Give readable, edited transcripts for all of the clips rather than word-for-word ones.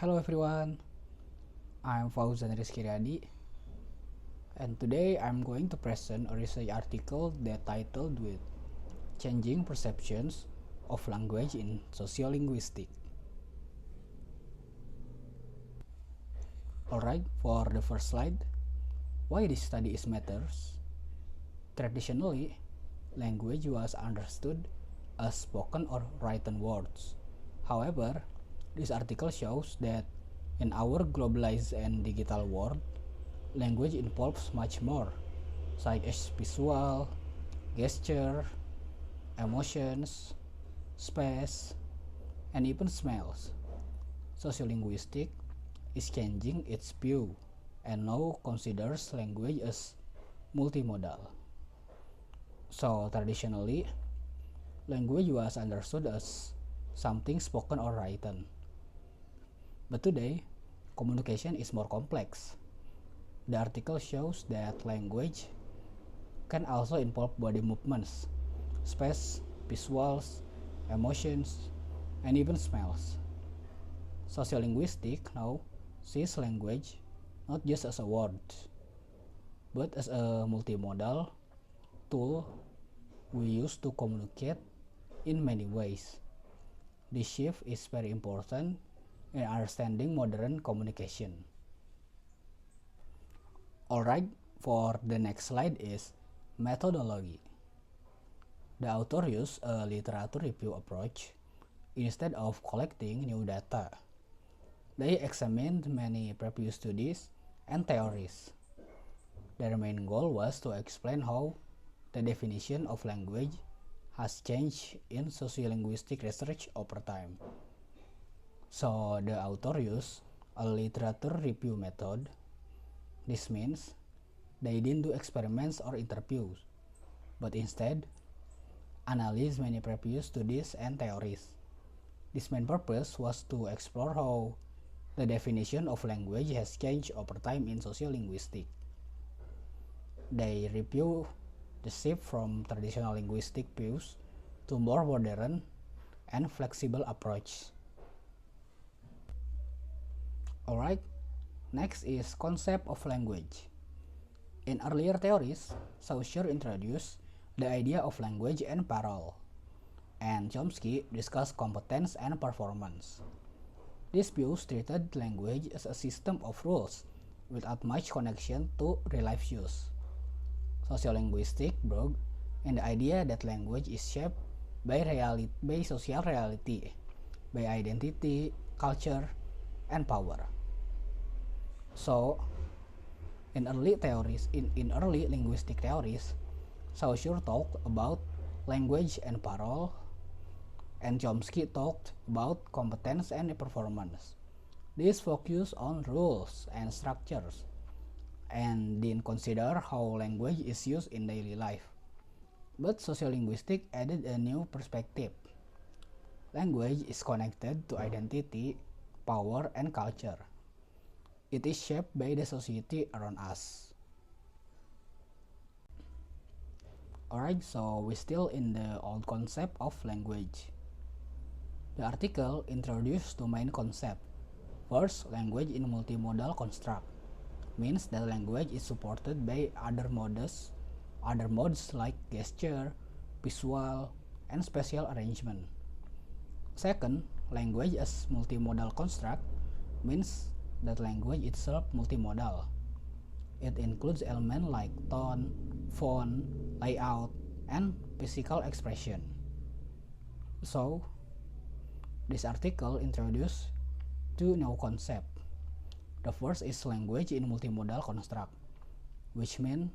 Hello everyone, I'm Fauzan Rizky Riyadi, and today I'm going to present a research article that titled with Changing Perceptions of Language in Sociolinguistics. Alright, for the first slide, why this study is matters? Traditionally, language was understood as spoken or written words. However, this article shows that in our globalized and digital world, language involves much more, such as visual, gesture, emotions, space, and even smells. Sociolinguistics is changing its view and now considers language as multimodal. So traditionally, language was understood as something spoken or written. But today, communication is more complex. The article shows that language can also involve body movements, space, visuals, emotions, and even smells. Sociolinguistics now sees language not just as a word, but as a multimodal tool we use to communicate in many ways. This shift is very important in understanding modern communication. Alright, for the next slide is methodology. The author used a literature review approach instead of collecting new data. They examined many previous studies and theories. Their main goal was to explain how the definition of language has changed in sociolinguistic research over time. So the author used a literature review method. This means they didn't do experiments or interviews, but instead analyze many previous studies and theories. This main purpose was to explore how the definition of language has changed over time in sociolinguistics. They review the shift from traditional linguistic views to more modern and flexible approach. Alright, next is concept of language. In earlier theories, Saussure introduced the idea of language and parole, and Chomsky discussed competence and performance. These views treated language as a system of rules without much connection to real life use. Sociolinguistics brought in the idea that language is shaped by social reality, by identity, culture, and power. So, in early linguistic theories, Saussure talked about language and parole, and Chomsky talked about competence and performance. These focus on rules and structures, and didn't consider how language is used in daily life. But sociolinguistics added a new perspective. Language is connected to identity, power, and culture. It is shaped by the society around us. Alright, so we're still in the old concept of language. The article introduced two main concepts. First, language in multimodal construct means that language is supported by other modes like gesture, visual, and spatial arrangement. Second, language as multimodal construct means that language itself multimodal. It includes elements like tone, font, layout, and physical expression. So, this article introduced two new concepts. The first is language in multimodal construct, which means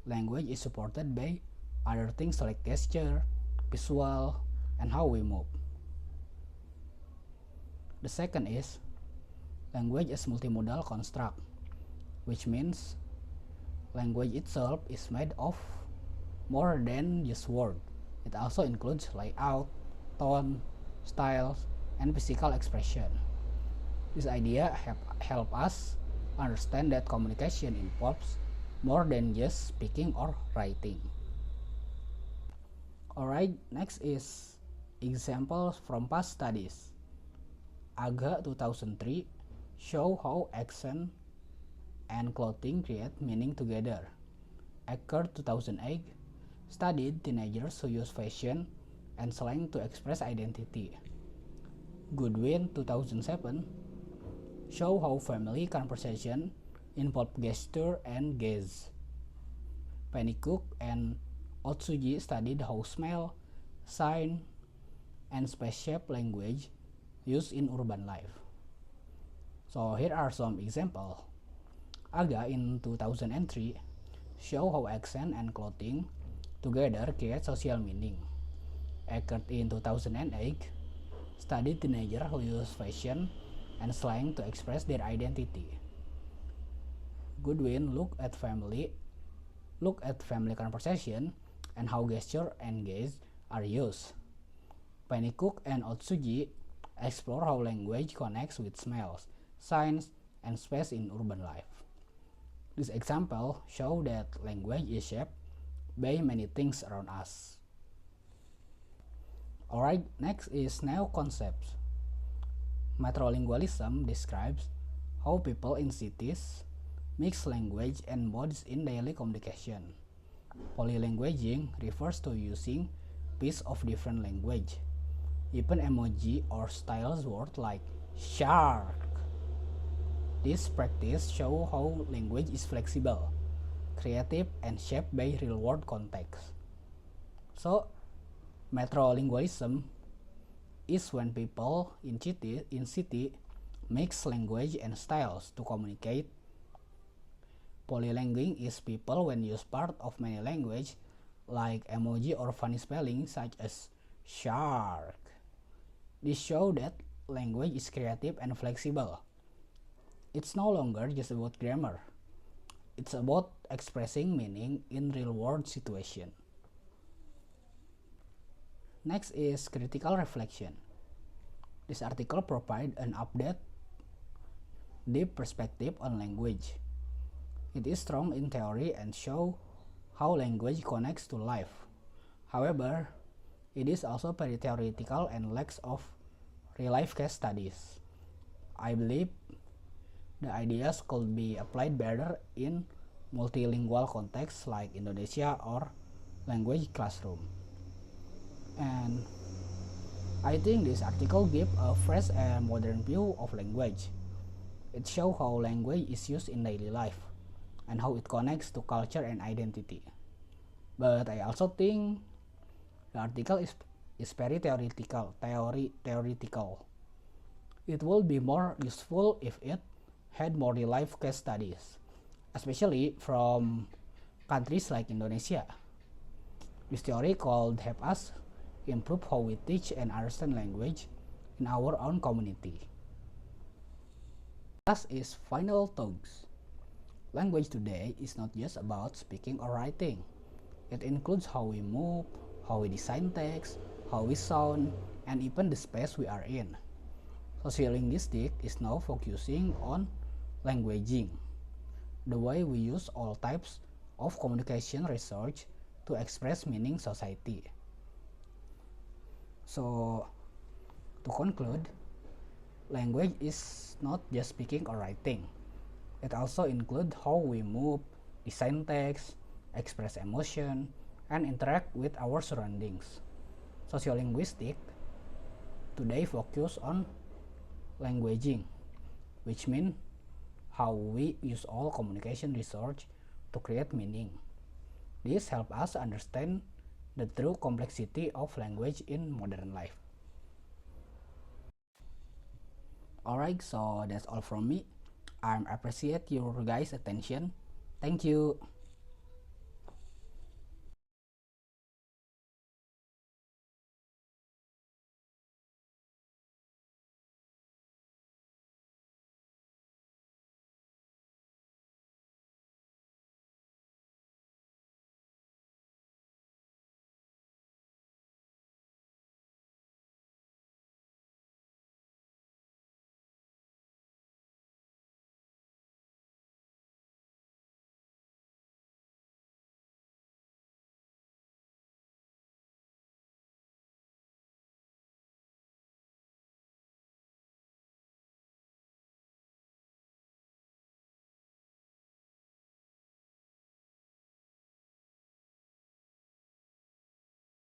language is supported by other things like gesture, visual, and how we move. The second is language as multimodal construct, which means language itself is made of more than just words. It also includes layout, tone, styles, and physical expression. This idea help us understand that communication involves more than just speaking or writing. Alright, next is examples from past studies. AGA 2003 show how action and clothing create meaning together. Eckert 2008 studied teenagers who use fashion and slang to express identity. Goodwin 2007 show how family conversation involve gesture and gaze. Pennycook and Otsuji studied how smell, sign, and space-shape language used in urban life. So here are some examples. Aga in 2003 show how accent and clothing together create social meaning. Eckert in 2008 studied teenagers who use fashion and slang to express their identity. Goodwin looked at family conversation and how gesture and gaze are used. Pennycook and Otsuji explore how language connects with smells, signs, and space in urban life. This example show that language is shaped by many things around us. Alright, next is neo-concepts. Metrolingualism describes how people in cities mix language and modes in daily communication. Polylanguaging refers to using pieces of different language, even emoji or stylized words like shark. This practice shows how language is flexible, creative, and shaped by real-world context. So, metrolingualism is when people in city mix language and styles to communicate. Polylanguaging is people when use part of many language like emoji or funny spelling such as shark. This shows that language is creative and flexible. It's no longer just about grammar. It's about expressing meaning in real-world situations. Next is critical reflection. This article provides an update, deep perspective on language. It is strong in theory and shows how language connects to life. However, it is also very theoretical and lacks of real-life case studies. I believe the ideas could be applied better in multilingual contexts like Indonesia or language classroom. And I think this article gives a fresh and modern view of language. It shows how language is used in daily life and how it connects to culture and identity. But I also think the article is very theoretical. It would be more useful if it had more real-life case studies, especially from countries like Indonesia. This theory could help us improve how we teach and understand language in our own community. Last is final thoughts. Language today is not just about speaking or writing. It includes how we move, how we design text, how we sound, and even the space we are in. Sociolinguistics is now focusing on languaging, the way we use all types of communication research to express meaning society. So, to conclude, language is not just speaking or writing. It also includes how we move, design text, express emotion, and interact with our surroundings. Sociolinguistics today focus on languaging, which means how we use all communication research to create meaning. This helps us understand the true complexity of language in modern life. Alright, so that's all from me. I appreciate your guys' attention. Thank you.